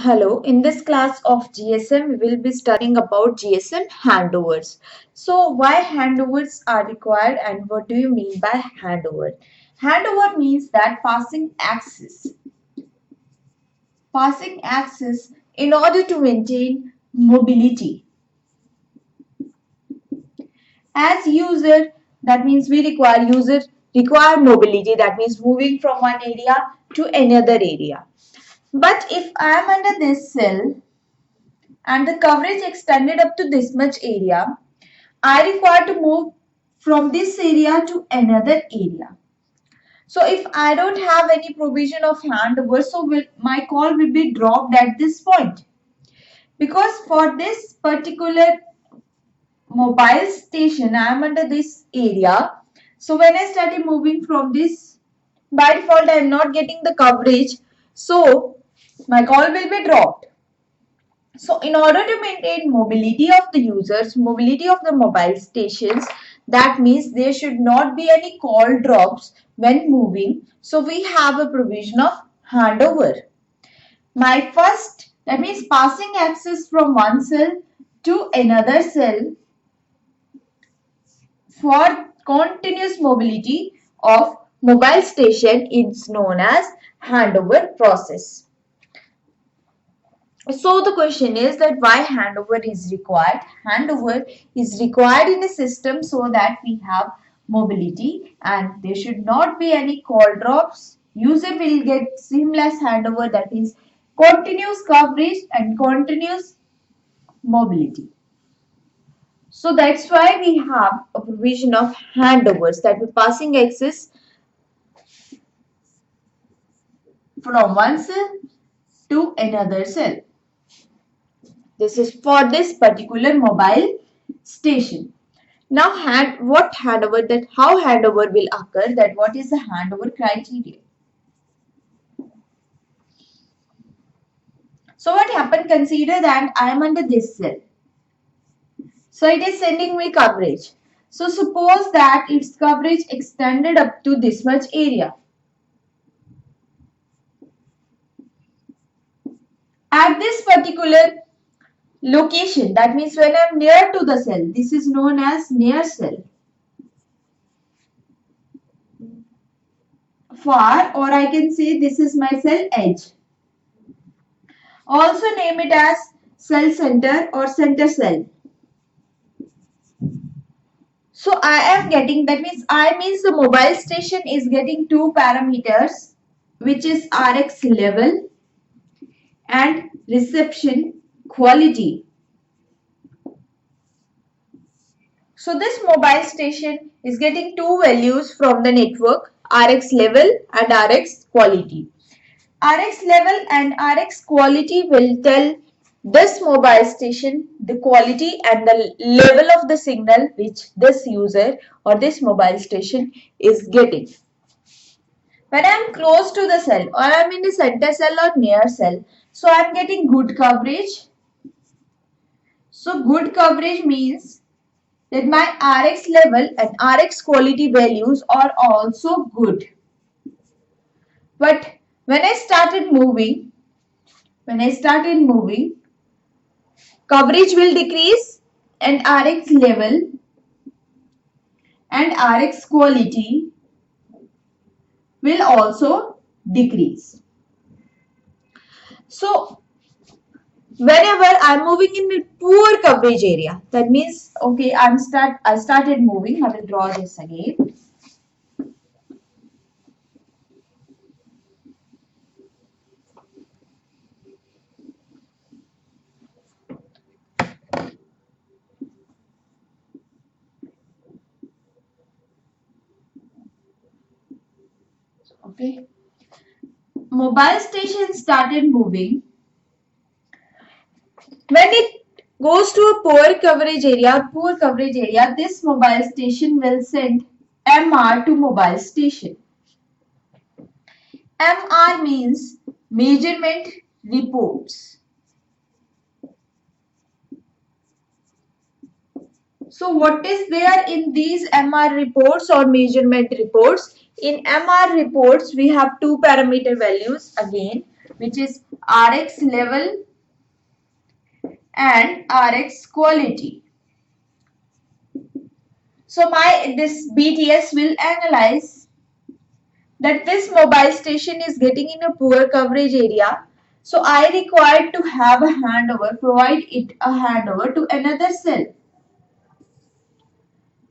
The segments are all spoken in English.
Hello, in this class of GSM, we will be studying about GSM handovers. So, why handovers are required and what do you mean by handover? Handover means that passing access in order to maintain mobility. As user, that means require mobility, that means moving from one area to another area. But if I am under this cell, and the coverage extended up to this much area, I require to move from this area to another area. So if I don't have any provision of handover, my call will be dropped at this point. Because for this particular mobile station, I am under this area. So when I started moving from this, by default I am not getting the coverage. So my call will be dropped. So in order to maintain mobility of the users, mobility of the mobile stations, that means there should not be any call drops when moving. So we have a provision of handover. That means passing access from one cell to another cell for continuous mobility of mobile station is known as handover process. So the question is that why handover is required? Handover is required in a system so that we have mobility and there should not be any call drops. User will get seamless handover, that is continuous coverage and continuous mobility. So that's why we have a provision of handovers, that we're passing access from one cell to another cell. This is for this particular mobile station. Now, how handover will occur, that what is the handover criteria? So what happened, consider that I am under this cell. So it is sending me coverage. So suppose that its coverage extended up to this much area. At this particular location, that means when I am near to the cell, this is known as near cell. Far, or I can say this is my cell edge. Also name it as cell center or center cell. So I am getting, that means I means the mobile station is getting two parameters, which is RX level and reception quality. So this mobile station is getting two values from the network, RX level and RX quality. RX level and RX quality will tell this mobile station the quality and the level of the signal which this user or this mobile station is getting. When I am close to the cell or I am in the center cell or near cell, so I am getting good coverage. So good coverage means that my RX level and RX quality values are also good. But when I started moving, coverage will decrease and RX level and RX quality will also decrease. So whenever I'm moving in a poor coverage area, that means okay, I started moving. I will draw this again. Okay. Mobile station started moving. When it goes to a poor coverage area, this mobile station will send MR to mobile station. MR means measurement reports. So what is there in these MR reports or measurement reports? In MR reports, we have two parameter values again. which is Rx level and Rx quality. So this BTS will analyze that this mobile station is getting in a poor coverage area. So I required to have a handover, provide it a handover to another cell.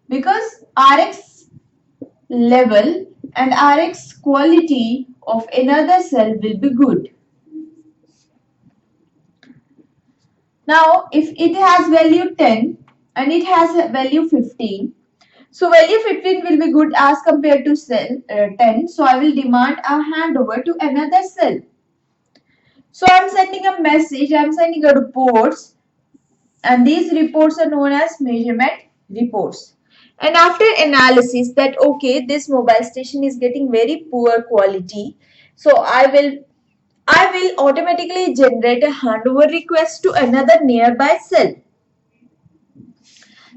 Because Rx level and Rx quality of another cell will be good. Now, if it has value 10 and it has value 15, so value 15 will be good as compared to cell 10. So I will demand a handover to another cell. So I'm sending a message, I'm sending a reports, and these reports are known as measurement reports. And after analysis that okay, this mobile station is getting very poor quality, so I will automatically generate a handover request to another nearby cell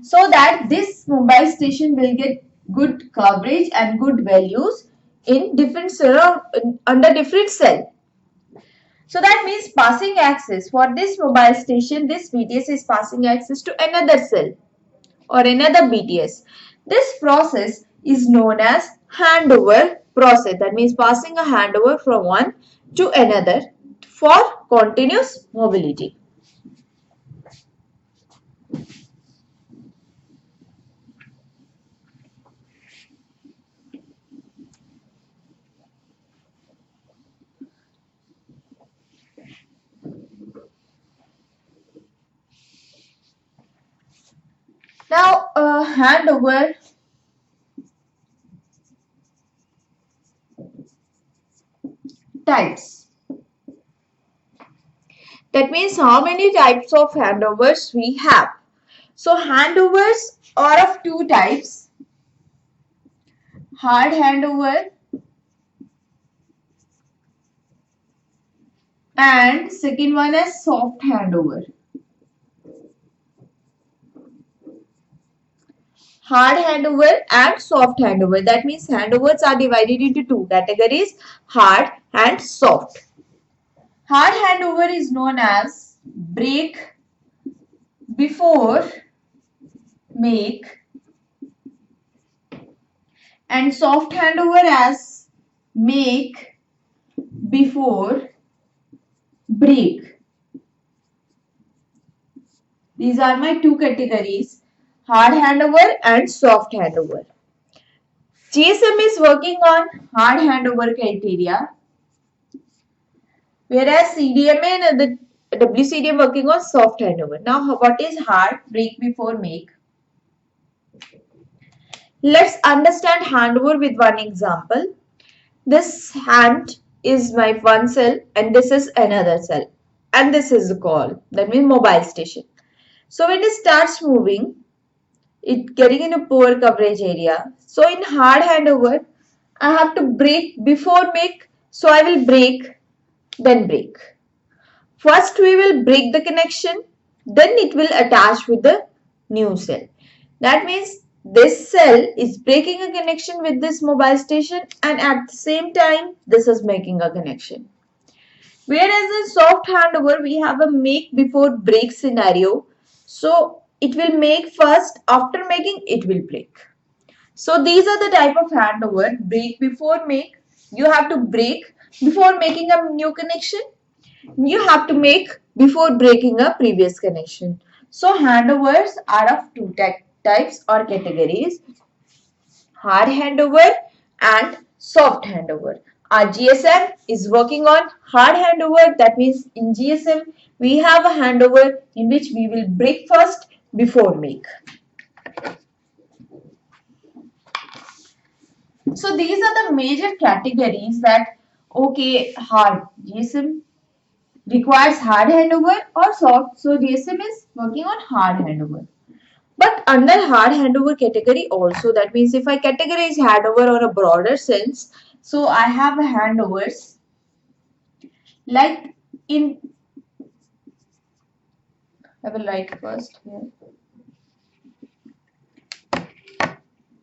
so that this mobile station will get good coverage and good values in different cell under different cell. So that means passing access for this mobile station, this BTS is passing access to another cell or another BTS. This process is known as handover process. That means passing a handover from one to another for continuous mobility. Now, handover types. That means how many types of handovers we have. So handovers are of two types. Hard handover and second one is soft handover. Hard handover and soft handover. That means handovers are divided into two categories, hard and soft. Hard handover is known as break before make and soft handover as make before break. These are my two categories, hard handover and soft handover. GSM is working on hard handover criteria, whereas CDMA and the WCDM working on soft handover. Now, what is hard? Break before make. Let's understand handover with one example. This hand is my one cell and this is another cell. And this is the call, that means mobile station. So when it starts moving, it getting in a poor coverage area. So in hard handover, I have to break before make. So I will break, then break. First we will break the connection, then it will attach with the new cell. That means this cell is breaking a connection with this mobile station and at the same time this is making a connection. Whereas in soft handover we have a make before break scenario. So it will make first, after making it will break. So these are the type of handover, break before make. You have to break before making a new connection. You have to make before breaking a previous connection. So handovers are of two types or categories, hard handover and soft handover. Our GSM is working on hard handover. That means in GSM we have a handover in which we will break first before make. So these are the major categories that okay, hard GSM requires hard handover or soft. So GSM is working on hard handover. But under hard handover category also, that means if I categorize handover on a broader sense, so I have a handovers like in, I will write first here,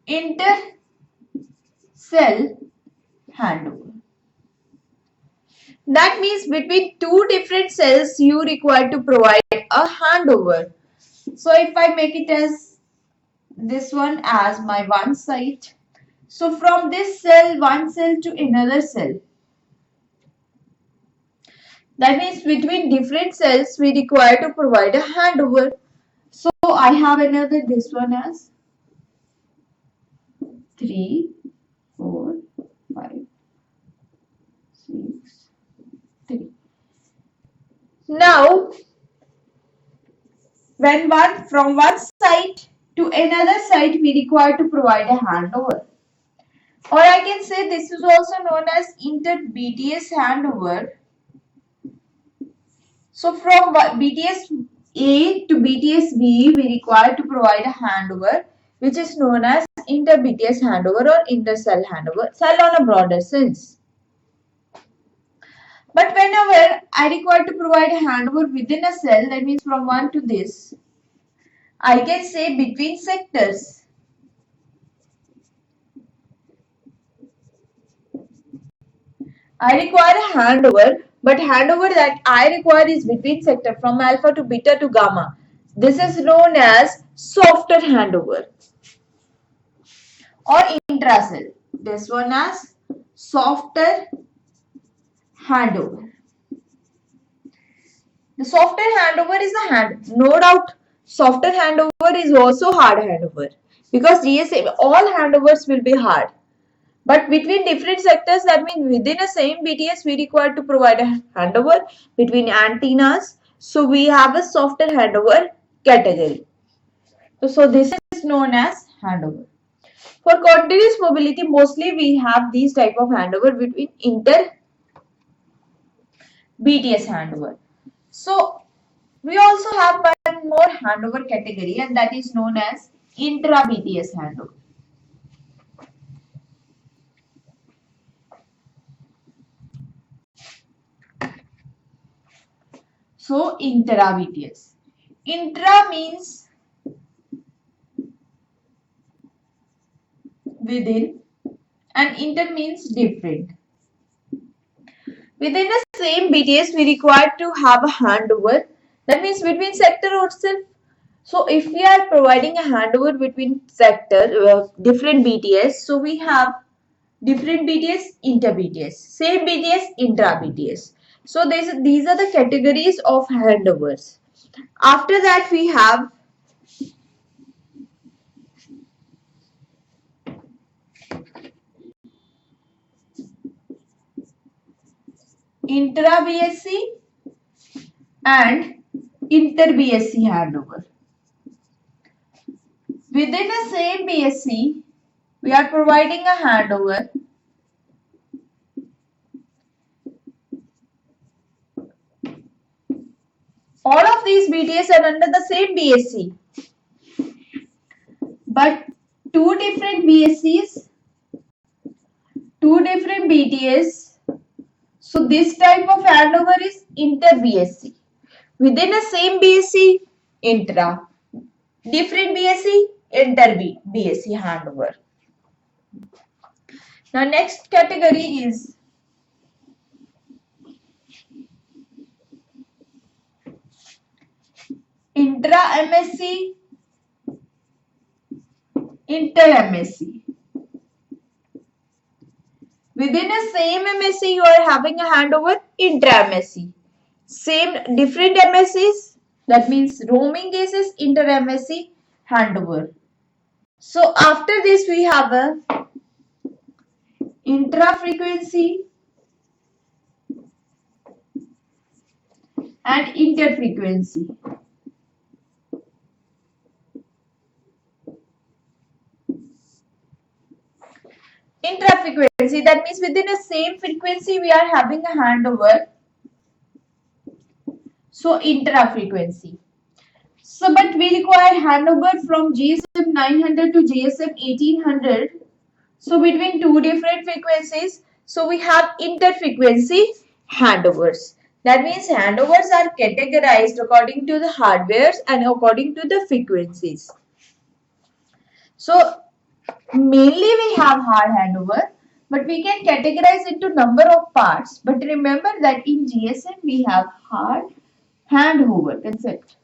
inter cell handover. That means between two different cells you require to provide a handover. So if I make it as this one as my one site, so from this cell, one cell to another cell. That means between different cells we require to provide a handover. So I have another this one as 3, 4, 5, 6, 3. Now when from one site to another site we require to provide a handover. Or I can say this is also known as inter-BTS handover. So from BTS A to BTS B, we require to provide a handover, which is known as inter-BTS handover or inter-cell handover, cell on a broader sense. But whenever I require to provide a handover within a cell, that means from one to this, I can say between sectors. I require a handover, but handover that I require is between sector from alpha to beta to gamma. This is known as software handover or intracell. This one as software handover. The software handover is no doubt. Software handover is also hard handover because GSM all handovers will be hard. But between different sectors, that means within a same BTS, we require to provide a handover between antennas. So we have a software handover category. So this is known as handover. For continuous mobility, mostly we have these type of handover between inter BTS handover. So we also have one more handover category and that is known as intra BTS handover. So intra BTS. Intra means within and inter means different. Within the same BTS, we require to have a handover. That means between sector itself. So if we are providing a handover between sector, different BTS, so we have different BTS, inter BTS, same BTS, intra BTS. So these are the categories of handovers. After that, we have intra BSc and inter BSc handover. Within the same BSc, we are providing a handover. All of these BTS are under the same BSc, but two different BScs, two different BTS. So this type of handover is inter-BSc. Within the same BSc, intra. Different BSc, inter-BSc handover. Now next category is intra-MSc, inter-MSc. Within a same MSc, you are having a handover intra-MSc. Same different MSCs, that means roaming cases, inter-MSc handover. So after this we have a intra-frequency and inter-frequency. Intra-frequency, that means within the same frequency we are having a handover. So intra-frequency. So but we require handover from GSM 900 to GSM 1800. So between two different frequencies, so we have inter-frequency handovers. That means handovers are categorized according to the hardwares and according to the frequencies. So mainly we have hard handover, but we can categorize into number of parts. But remember that in GSM we have hard handover concept.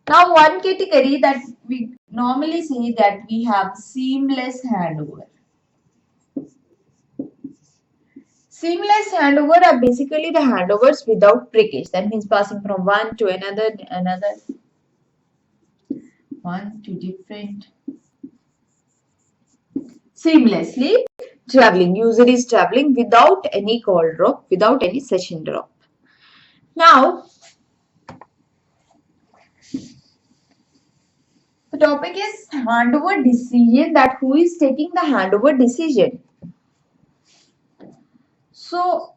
Now one category that we normally say that we have seamless handover. Seamless handover are basically the handovers without breakage. That means passing from one to another, one to different. Seamlessly traveling. User is traveling without any call drop, without any session drop. Now, the topic is handover decision, that who is taking the handover decision. So,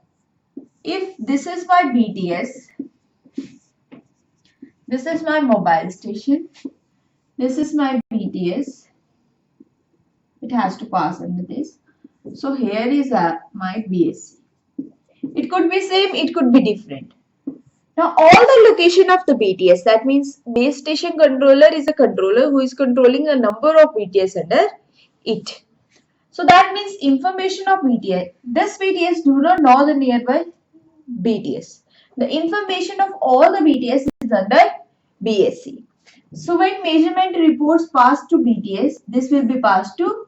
if this is my BTS, this is my mobile station, this is my BTS, it has to pass under this. So, here is my BSC. It could be same, it could be different. Now, all the location of the BTS, that means base station controller is a controller who is controlling a number of BTS under it. So that means information of BTS. This BTS do not know the nearby BTS. The information of all the BTS is under BSC. So when measurement reports pass to BTS, this will be passed to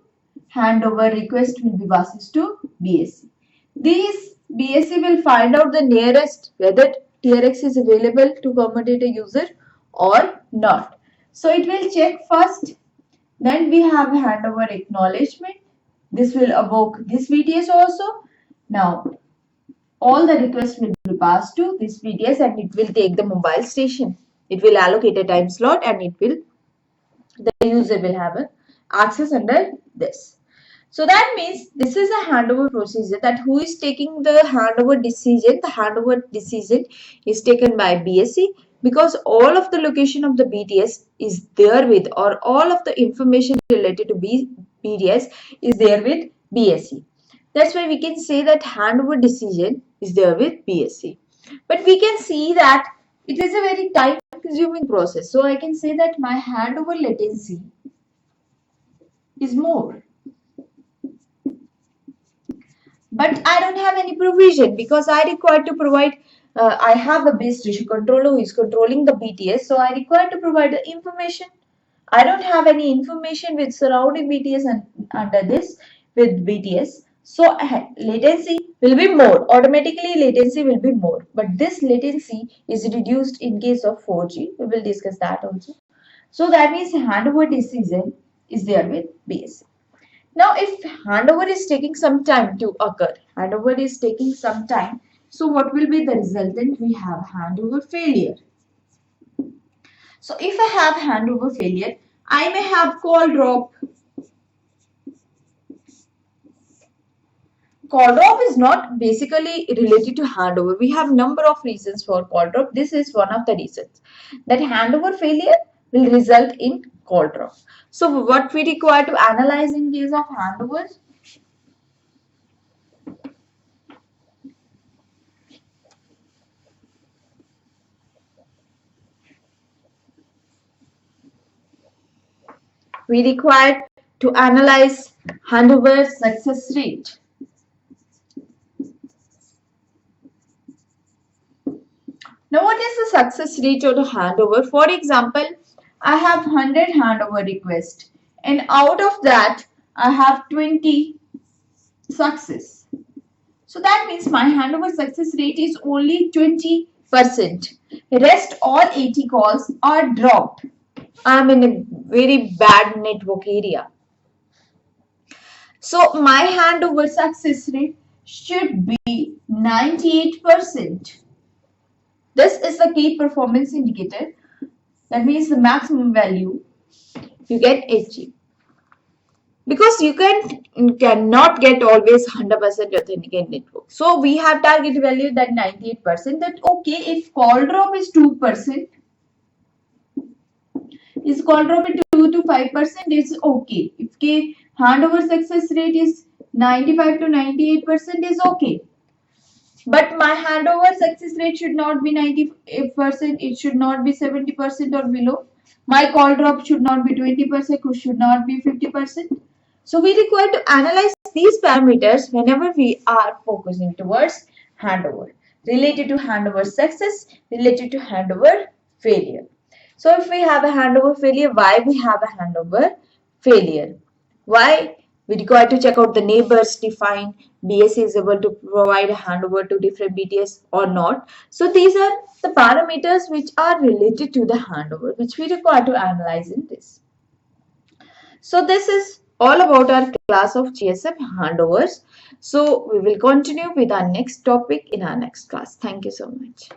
handover request will be passed to BSC. These BSC will find out the nearest whether TRX is available to accommodate a user or not. So it will check first, then we have handover acknowledgement. This will evoke this BTS also. Now all the requests will be passed to this BTS and it will take the mobile station. It will allocate a time slot and the user will have an access under this. So that means this is a handover procedure, that who is taking the handover decision. The handover decision is taken by BSC because all of the location of the BTS is there with, or all of the information related to BTS is there with BSC. That's why we can say that handover decision is there with BSC. But we can see that it is a very time consuming process. So I can say that my handover latency is more. But I don't have any provision because I require to provide, I have a base station controller who is controlling the BTS. So I require to provide the information. I don't have any information with surrounding BTS and under this with BTS. So latency will be more. Automatically latency will be more. But this latency is reduced in case of 4G. We will discuss that also. So that means handover decision is there with BSC. Now, if handover is taking some time to occur, handover is taking some time, so what will be the resultant? We have handover failure. So, if I have handover failure, I may have call drop. Call drop is not basically related to handover. We have number of reasons for call drop. This is one of the reasons. That handover failure will result in call drop. So what we require to analyze in case of handover? We require to analyze handover success rate. Now what is the success rate of the handover? For example, I have 100 handover requests and out of that I have 20 success. So that means my handover success rate is only 20%. Rest all 80 calls are dropped. I am in a very bad network area. So my handover success rate should be 98%. This is the key performance indicator. That means the maximum value you get achieved. Because you cannot get always 100% authenticate network. So we have target value that 98%. That okay, if call drop is 2%, is call drop is 2 to 5%, is okay. If handover success rate is 95 to 98% is okay. But my handover success rate should not be 98%, it should not be 70% or below. My call drop should not be 20%, it should not be 50%. So we require to analyze these parameters whenever we are focusing towards handover, related to handover success, related to handover failure. So if we have a handover failure, why we have a handover failure? Why we require to check out the neighbors, define BSC is able to provide a handover to different BTS or not. So these are the parameters which are related to the handover, which we require to analyze in this. So this is all about our class of GSM handovers. So we will continue with our next topic in our next class. Thank you so much.